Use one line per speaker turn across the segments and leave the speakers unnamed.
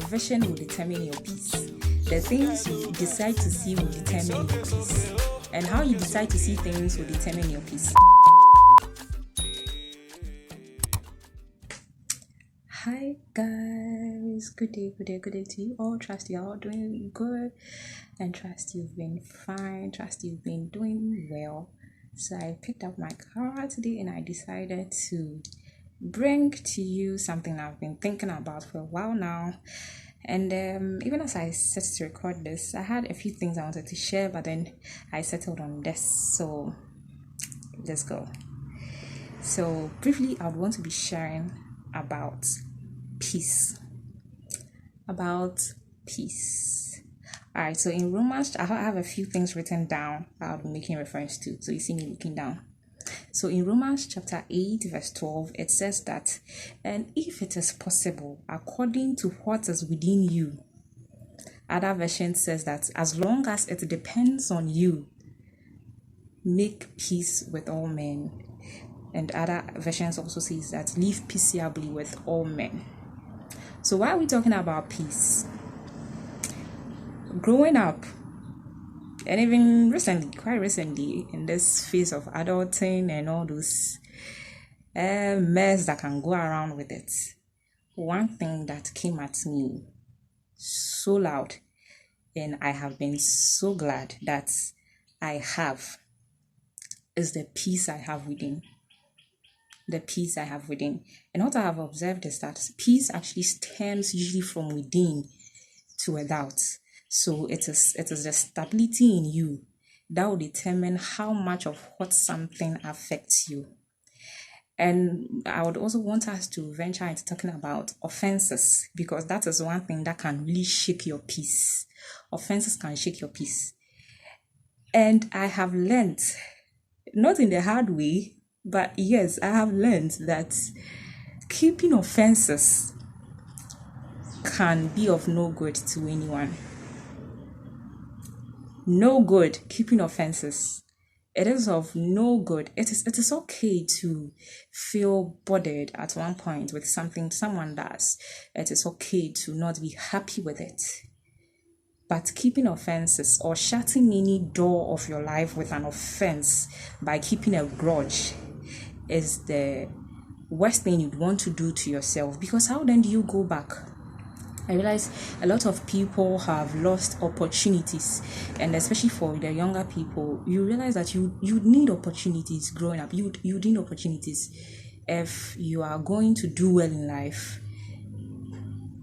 vision will determine your peace. The things you decide to see will determine your peace. And how you decide to see things will determine your peace. Hi guys, good day to you all. Trust you're all doing good and trust you've been fine, trust you've been doing well. So I picked up my car today and I decided to bring to you something I've been thinking about for a while now. And even as I set to record this, I had a few things I wanted to share, but then I settled on this. So let's go. So briefly, I would want to be sharing about peace. Alright, so in Romans, I have a few things written down I'll be making reference to. So you see me looking down. So in Romans chapter 8 verse 12, it says that, and if it is possible, according to what is within you. Other version says that as long as it depends on you, make peace with all men. And other versions also says that live peaceably with all men. So why are we talking about peace? Growing up, and even quite recently, in this phase of adulting and all those mess that can go around with it, one thing that came at me so loud, and I have been so glad that I have, is the peace I have within. The peace I have within. And what I have observed is that peace actually stems usually from within to without. So it is the stability in you that will determine how much of what something affects you. And I would also want us to venture into talking about offenses, because that is one thing that can really shake your peace. Offenses can shake your peace. And I have learned, not in the hard way, but yes, I have learned that keeping offenses can be of no good to anyone. No good keeping offenses. It is of no good. It is okay to feel bothered at one point with something someone does. It is okay to not be happy with it. But keeping offenses or shutting any door of your life with an offense by keeping a grudge is the worst thing you'd want to do to yourself, because how then do you go back? I realize a lot of people have lost opportunities, and especially for the younger people, you realize that you need opportunities growing up. You need opportunities if you are going to do well in life.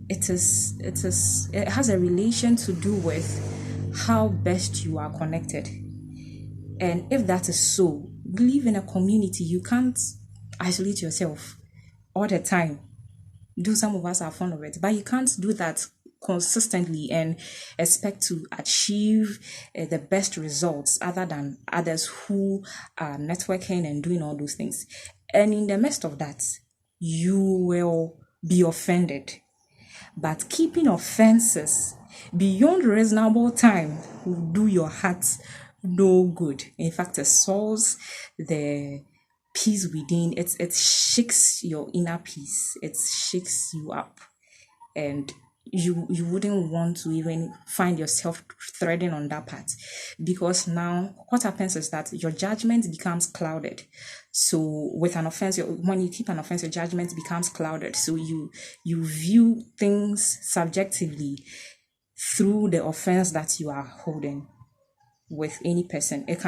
It has a relation to do with how best you are connected. And if that is so, live in a community. You can't isolate yourself all the time. Do some of us are fond of it, but you can't do that consistently and expect to achieve the best results other than others who are networking and doing all those things. And in the midst of that, you will be offended. But keeping offenses beyond reasonable time will do your heart no good. In fact, it solves the peace within. It shakes your inner peace. It shakes you up, and you wouldn't want to even find yourself threading on that path, because now what happens is that your judgment becomes clouded. So with an offense, when you keep an offense, your judgment becomes clouded. So you view things subjectively through the offense that you are holding with any person. It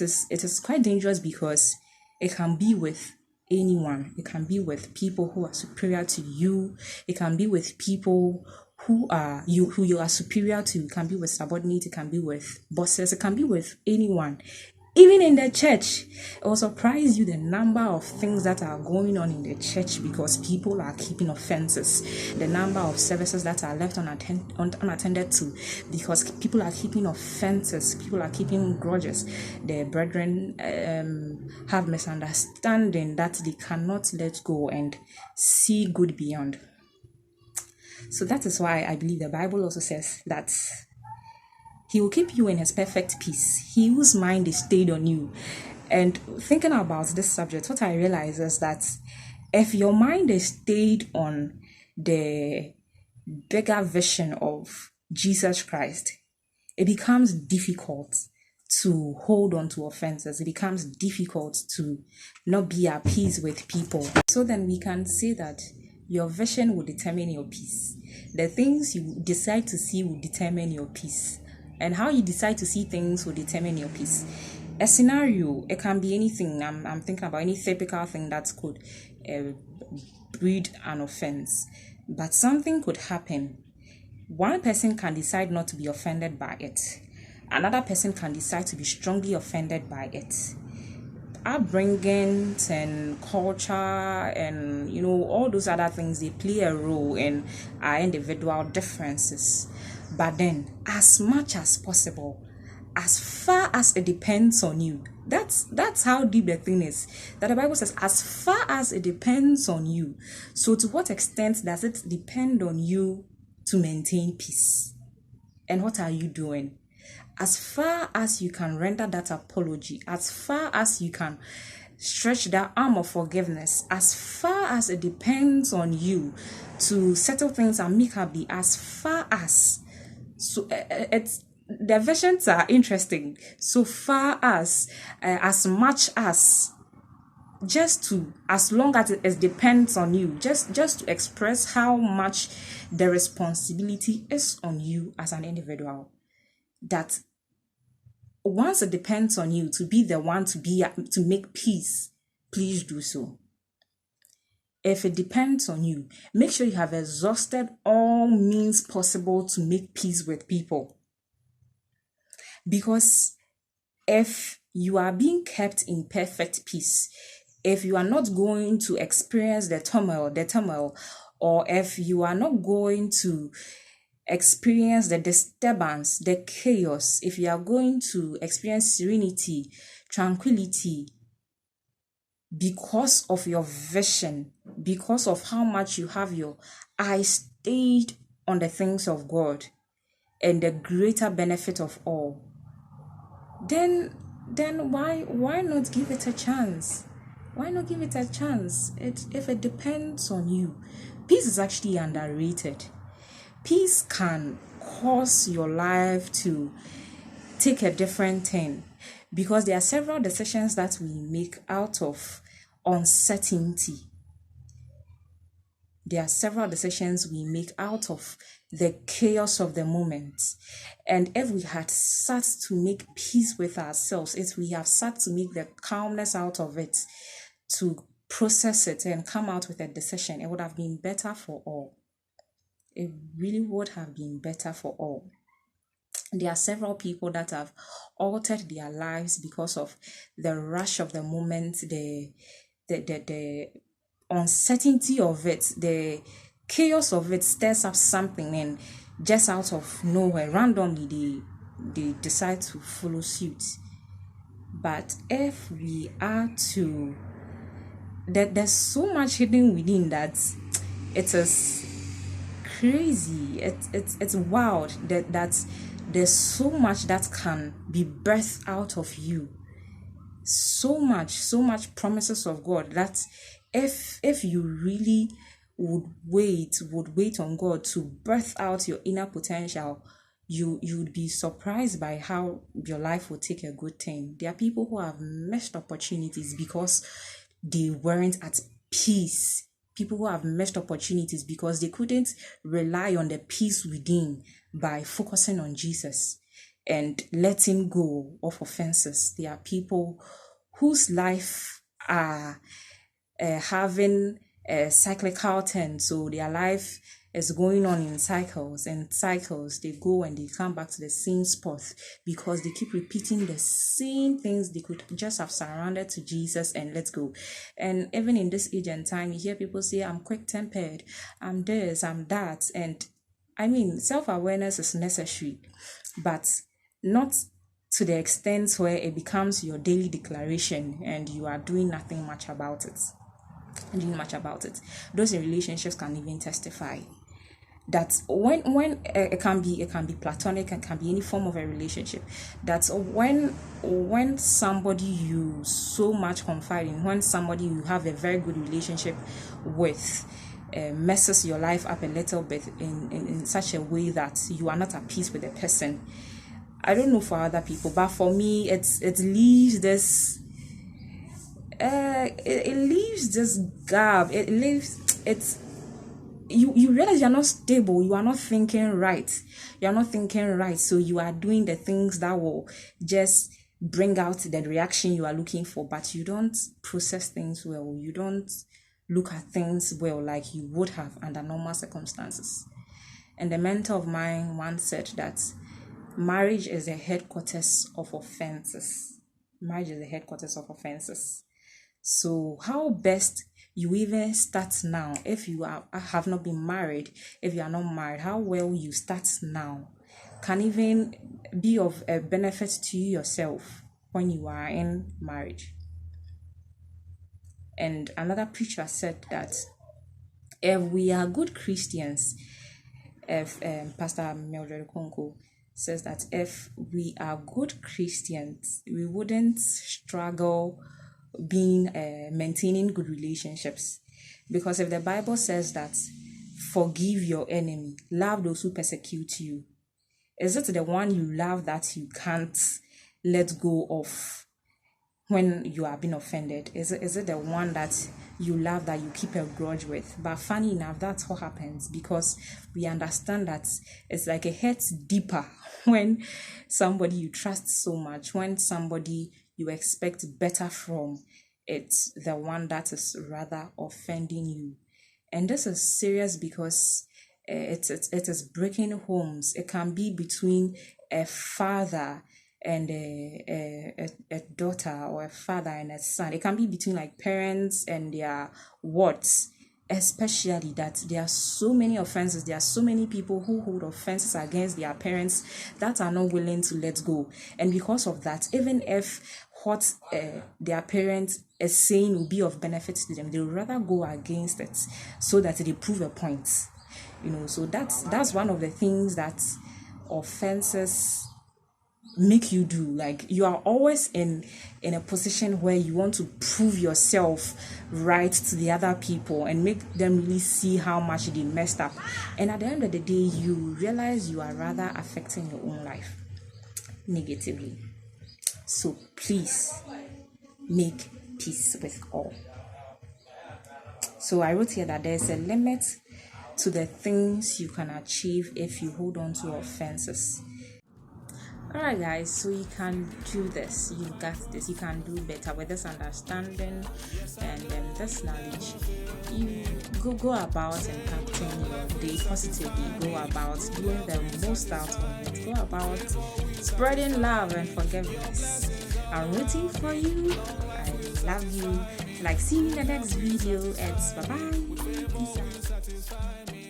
is quite dangerous, because it can be with anyone. It can be with people who are superior to you. It can be with people who you are superior to. It can be with subordinates. It can be with bosses. It can be with anyone. Even in the church, it will surprise you the number of things that are going on in the church because people are keeping offenses. The number of services that are left unattended to because people are keeping offenses. People are keeping grudges. The brethren have misunderstanding that they cannot let go and see good beyond. So that is why I believe the Bible also says that He will keep you in His perfect peace, He whose mind is stayed on you. And thinking about this subject, what I realize is that if your mind is stayed on the bigger vision of Jesus Christ, it becomes difficult to hold on to offenses. It becomes difficult to not be at peace with people. So then we can say that your vision will determine your peace. The things you decide to see will determine your peace. And how you decide to see things will determine your peace. A scenario, it can be anything. I'm thinking about any typical thing that could breed an offense. But something could happen. One person can decide not to be offended by it. Another person can decide to be strongly offended by it. Upbringing and culture and all those other things, they play a role in our individual differences. But then, as much as possible, as far as it depends on you, that's how deep the thing is, that the Bible says, as far as it depends on you. So to what extent does it depend on you to maintain peace? And what are you doing? As far as you can render that apology, as far as you can stretch that arm of forgiveness, as far as it depends on you to settle things amicably, as far as, so it's, the versions are interesting. So far as much as, just to, as long as it depends on you, just to express how much the responsibility is on you as an individual. That once it depends on you to be the one to make peace, please do so. If it depends on you, make sure you have exhausted all means possible to make peace with people. Because if you are being kept in perfect peace, if you are not going to experience the turmoil, or if you are not going to experience the disturbance, the chaos, if you are going to experience serenity, tranquility, because of your vision, because of how much you have your eyes stayed on the things of God and the greater benefit of all, then why not give it a chance? Why not give it a chance? If it depends on you. Peace is actually underrated. Peace can cause your life to take a different turn, because there are several decisions that we make out of uncertainty. There are several decisions we make out of the chaos of the moment. And if we had sat to make peace with ourselves, if we have sat to make the calmness out of it, to process it and come out with a decision, it would have been better for all. It really would have been better for all. There are several people that have altered their lives because of the rush of the moment, the uncertainty of it, the chaos of it stirs up something, and just out of nowhere, randomly, they decide to follow suit. But if we are to, there's so much hidden within that it is crazy. It's wild that there's so much that can be birthed out of you. So much promises of God that if you really would wait on God to birth out your inner potential, you'd be surprised by how your life will take a good turn. There are people who have missed opportunities because they weren't at peace. People who have missed opportunities because they couldn't rely on the peace within by focusing on Jesus and letting go of offenses. There are people whose life are having a cyclical turn, so their life is going on in cycles and cycles. They go and they come back to the same spot because they keep repeating the same things they could just have surrounded to Jesus and let's go. And even in this age and time, you hear people say, I'm quick-tempered, I'm this, I'm that. And I mean, self-awareness is necessary, but not to the extent where it becomes your daily declaration and you are doing nothing much about it. Those in relationships can even testify that when it can be platonic, it can be any form of a relationship, that when somebody you so much confide in, when somebody you have a very good relationship with, messes your life up a little bit in such a way that you are not at peace with the person. I don't know for other people, but for me, it leaves this. It leaves this gap. It leaves it's. You realize you're not stable. You are not thinking right. You're not thinking right. So you are doing the things that will just bring out the reaction you are looking for, but you don't process things well. You don't look at things well like you would have under normal circumstances. And the mentor of mine once said that marriage is the headquarters of offenses. Marriage is the headquarters of offenses. So how best you even start now, if you have not been married, if you are not married, how well you start now can even be of a benefit to you yourself when you are in marriage. And another preacher said that if we are good Christians, if Pastor Mildred Konko says that if we are good Christians, we wouldn't struggle being maintaining good relationships, because if the Bible says that forgive your enemy, love those who persecute you, is it the one you love that you can't let go of when you are being offended? Is it the one that you love that you keep a grudge with? But funny enough, that's what happens, because we understand that it's like it hurts deeper when somebody you trust so much, when somebody you expect better from, it's the one that is rather offending you. And this is serious because it is breaking homes. It can be between a father and a daughter, or a father and a son. It can be between like parents and their wards, especially that there are so many offenses. There are so many people who hold offenses against their parents that are not willing to let go. And because of that, even if what their parents is saying will be of benefit to them, they would rather go against it so that they prove a point. So that's one of the things that offenses make you do. Like, you are always in a position where you want to prove yourself right to the other people and make them really see how much they messed up. And at the end of the day, you realize you are rather affecting your own life negatively. So please make peace with all. So I wrote here that there's a limit to the things you can achieve if you hold on to offenses. Alright guys, so you can do this. You got this. You can do better with this understanding and this knowledge. You go about impacting your day positively. Go about doing the most out of it. Go about spreading love and forgiveness. I'm rooting for you. I love you. See you in the next video. It's bye-bye. Peace out.